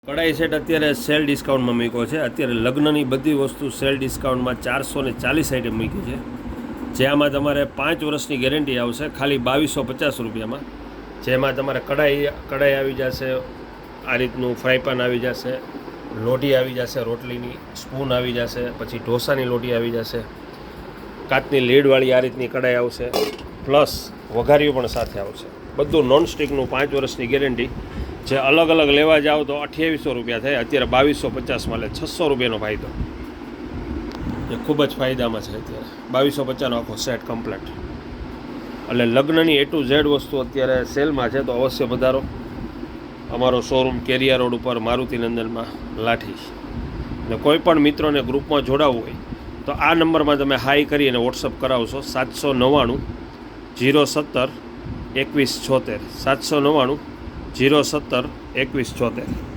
કડાઈ set અત્યારે cell ડિસ્કાઉન્ટમાં મૂક્યો છે. અત્યારે લગ્નની બધી વસ્તુ સેલ ડિસ્કાઉન્ટમાં 440 આઈટમ મૂકી છે. જેમાં તમારે 5 વર્ષની ગેરંટી આવશે ખાલી 2250 રૂપિયામાં. જેમાં તમારે કડાઈ આવી જશે, આ રીતનું ફ્રાય પેન આવી જશે, લોટી આવી જશે, રોટલીની સ્પૂન આવી જશે, પછી ઢોસાની લોટી આવી જશે, કાચની લીડવાળી આ રીતની કડાઈ આવશે, પ્લસ વઘારીઓ પણ સાથે આવશે. બધું નોનસ્ટિકનું 5 વર્ષની ગેરંટી. જે અલગ અલગ લેવા જાઓ તો 2800 રૂપિયા થાય, અત્યારે 2250માં લે 600 રૂપિયાનો ફાયદો. એ ખૂબ જ ફાયદામાં છે. અત્યારે 2250નો આખો સેટ કમ્પ્લેટ. એટલે લગ્નની A to Z વસ્તુ અત્યારે સેલમાં છે, તો અવશ્ય પધારો અમારો શોરૂમ કેરિયા રોડ ઉપર મારુતિનંદનમાં લાઠી. ને કોઈ પણ મિત્રોને ગ્રુપમાં જોડાવવું હોય તો આ નંબરમાં તમે હાઈ કરી અને વોટ્સઅપ કરાવશો. 799 017 2176 799 017 2176.